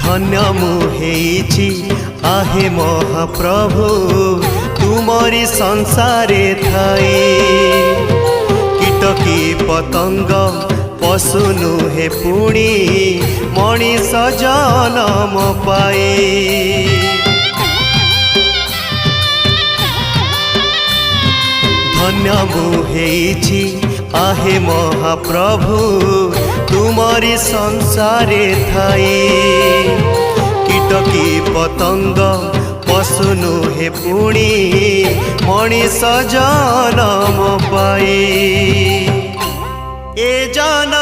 धन्य मुहेछि आहे महाप्रभु तुमरी संसारे थाई। कीटकी पतंग पशु नुहे पुणी मनीष जनम पाए। धन्य मुहेछि आहे महाप्रभु तुमरी संसारे थाई। कीटकी पतंग पशु नुहे पुणी मनीष जनम पाए। ए जन